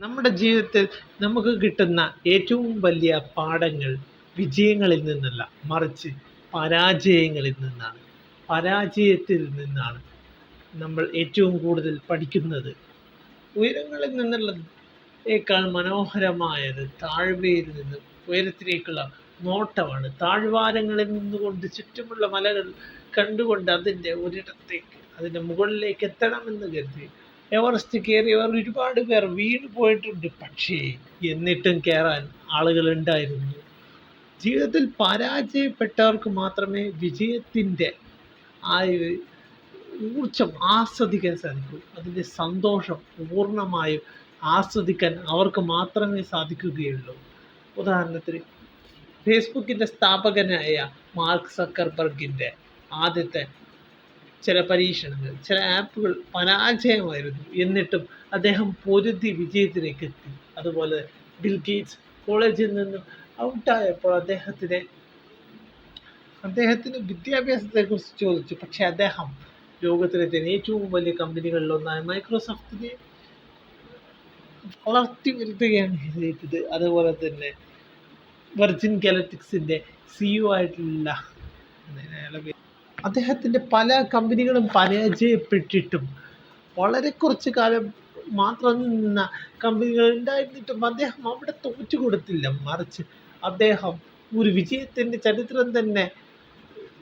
നമ്മുടെ ജീവിതത്തിൽ നമുക്ക് കിട്ടുന്ന ഏറ്റവും വലിയ പാഠങ്ങൾ വിജയങ്ങളിൽ നിന്നല്ല, മറിച്ച് പരാജയങ്ങളിൽ നിന്നാണ്. പരാജയത്തിൽ നിന്നാണ് നമ്മൾ ഏറ്റവും കൂടുതൽ പഠിക്കുന്നത്. ഉയരങ്ങളിൽ നിന്നുള്ളതിനേക്കാൾ മനോഹരമായത് താഴ്വയിൽ നിന്ന് ഉയരത്തിലേക്കുള്ള നോട്ടമാണ്. താഴ്വാരങ്ങളിൽ നിന്നുകൊണ്ട് ചുറ്റുമുള്ള മലകൾ കണ്ടുകൊണ്ട് അതിൻ്റെ ഒരിടത്തേക്ക്, അതിൻ്റെ മുകളിലേക്ക് എത്തണമെന്ന് കരുതി എവറസ്റ്റ് കയറിയവർ ഒരുപാട് പേർ വീണ് പോയിട്ടുണ്ട്. പക്ഷേ എന്നിട്ടും കയറാൻ ആളുകളുണ്ടായിരുന്നു. ജീവിതത്തിൽ പരാജയപ്പെട്ടവർക്ക് മാത്രമേ വിജയത്തിൻ്റെ ആ ഊർജം ആസ്വദിക്കാൻ സാധിക്കൂ. അതിൻ്റെ സന്തോഷം പൂർണ്ണമായും ആസ്വദിക്കാൻ അവർക്ക് മാത്രമേ സാധിക്കുകയുള്ളൂ. ഉദാഹരണത്തിന് ഫേസ്ബുക്കിൻ്റെ സ്ഥാപകനായ മാർക്ക് സക്കർബർഗിൻ്റെ ആദ്യത്തെ ചില പരീക്ഷണങ്ങൾ, ചില ആപ്പുകൾ പരാജയമായിരുന്നു. എന്നിട്ടും അദ്ദേഹം പൊരുതി വിജയത്തിലേക്ക് എത്തി. അതുപോലെ ബിൽ ഗേറ്റ്സ് കോളേജിൽ നിന്നും ഔട്ടായപ്പോൾ അദ്ദേഹത്തിന് വിദ്യാഭ്യാസത്തെക്കുറിച്ച് ചോദിച്ചു. പക്ഷേ അദ്ദേഹം ലോകത്തിലെ തന്നെ ഏറ്റവും വലിയ കമ്പനികളിലൊന്നായ മൈക്രോസോഫ്റ്റിനെ വളർത്തി വരുത്തുകയാണ് ചെയ്തത്. അതുപോലെ തന്നെ വെർജിൻ ഗാലക്റ്റിക്സിൻ്റെ CEO ആയിട്ടുള്ള അദ്ദേഹത്തിൻ്റെ പല കമ്പനികളും പരാജയപ്പെട്ടിട്ടും വളരെ കുറച്ച് കാലം മാത്രം നിന്ന കമ്പനികൾ ഉണ്ടായിരുന്നിട്ടും അദ്ദേഹം അവിടെ തോറ്റു കൊടുത്തില്ല. മറിച്ച് അദ്ദേഹം ഒരു വിജയത്തിൻ്റെ ചരിത്രം തന്നെ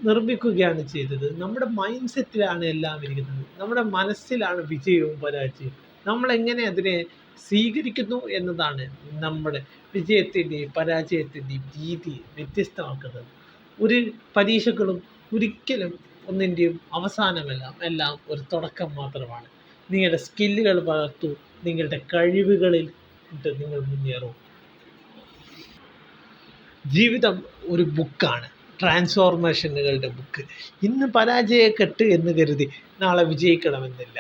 നിർമ്മിക്കുകയാണ് ചെയ്തത്. നമ്മുടെ മൈൻഡ് സെറ്റിലാണ് എല്ലാം ഇരിക്കുന്നത്. നമ്മുടെ മനസ്സിലാണ് വിജയവും പരാജയവും. നമ്മളെങ്ങനെ അതിനെ സ്വീകരിക്കുന്നു എന്നതാണ് നമ്മുടെ വിജയത്തിൻ്റെയും പരാജയത്തിൻ്റെയും രീതി വ്യത്യസ്തമാക്കുന്നത്. ഒരു പരീക്ഷകളും ഒരിക്കലും ഒന്നിൻ്റെയും അവസാനമല്ല, എല്ലാം ഒരു തുടക്കം മാത്രമാണ്. നിങ്ങളുടെ സ്കില്ലുകൾ വളർത്തൂ, നിങ്ങളുടെ കഴിവുകളിൽ നിങ്ങൾ മുന്നേറൂ. ജീവിതം ഒരു ബുക്കാണ്, ട്രാൻസ്ഫോർമേഷനുകളുടെ ബുക്ക്. ഇന്ന് പരാജയപ്പെട്ട് എന്ന് കരുതി നാളെ വിജയിക്കണമെന്നില്ല.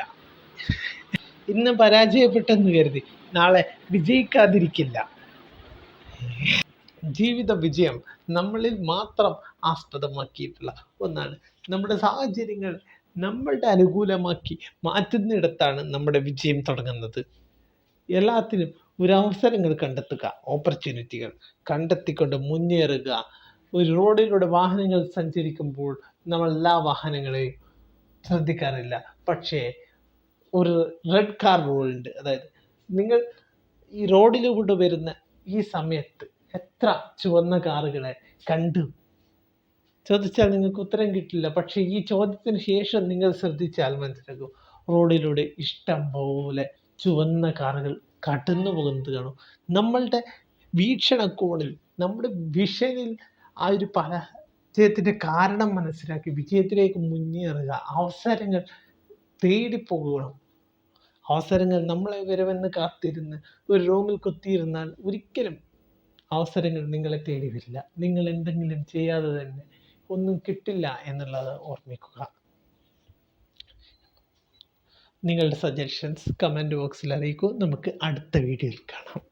ഇന്ന് പരാജയപ്പെട്ടെന്ന് കരുതി നാളെ വിജയിക്കാതിരിക്കില്ല. ജീവിത വിജയം നമ്മളിൽ മാത്രം ആസ്പദമാക്കിയിട്ടുള്ള ഒന്നാണ്. നമ്മുടെ സാഹചര്യങ്ങൾ നമ്മളുടെ അനുകൂലമാക്കി മാറ്റുന്നിടത്താണ് നമ്മുടെ വിജയം തുടങ്ങുന്നത്. എല്ലാത്തിനും ഒരവസരങ്ങൾ കണ്ടെത്തുക, ഓപ്പർച്യൂണിറ്റികൾ കണ്ടെത്തിക്കൊണ്ട് മുന്നേറുക. ഒരു റോഡിലൂടെ വാഹനങ്ങൾ സഞ്ചരിക്കുമ്പോൾ നമ്മൾ എല്ലാ വാഹനങ്ങളെയും ശ്രദ്ധിക്കാറില്ല. പക്ഷേ ഒരു റെഡ് കാർ റൂളുണ്ട്. അതായത് നിങ്ങൾ ഈ റോഡിലൂടെ വരുന്ന ഈ സമയത്ത് എത്ര ചുവന്ന കാറുകളെ കണ്ടു ചോദിച്ചാൽ നിങ്ങൾക്ക് ഉത്തരം കിട്ടില്ല. പക്ഷേ ഈ ചോദ്യത്തിന് ശേഷം നിങ്ങൾ ശ്രദ്ധിച്ചാൽ മനസ്സിലാക്കും, റോഡിലൂടെ ഇഷ്ടം പോലെ ചുവന്ന കാറുകൾ കടന്നു പോകുന്നത് കാണും. നമ്മളുടെ വീക്ഷണകോണിൽ, നമ്മുടെ വിഷനിൽ ആ ഒരു പരാജയത്തിൻ്റെ കാരണം മനസ്സിലാക്കി വിജയത്തിലേക്ക് മുന്നേറുക. അവസരങ്ങൾ തേടിപ്പോകണം. അവസരങ്ങൾ നമ്മളെ വരുമെന്ന് കാത്തിരുന്ന് ഒരു റൂമിൽ കുത്തിയിരുന്നാൽ ഒരിക്കലും അവസരങ്ങൾ നിങ്ങളെ തേടി വരില്ല. നിങ്ങൾ എന്തെങ്കിലും ചെയ്യാതെ തന്നെ ഒന്നും കിട്ടില്ല എന്നുള്ളത് ഓർമ്മിക്കുക. നിങ്ങളുടെ സജഷൻസ് കമൻറ്റ് ബോക്സിൽ അറിയിക്കൂ. നമുക്ക് അടുത്ത വീഡിയോയിൽ കാണാം.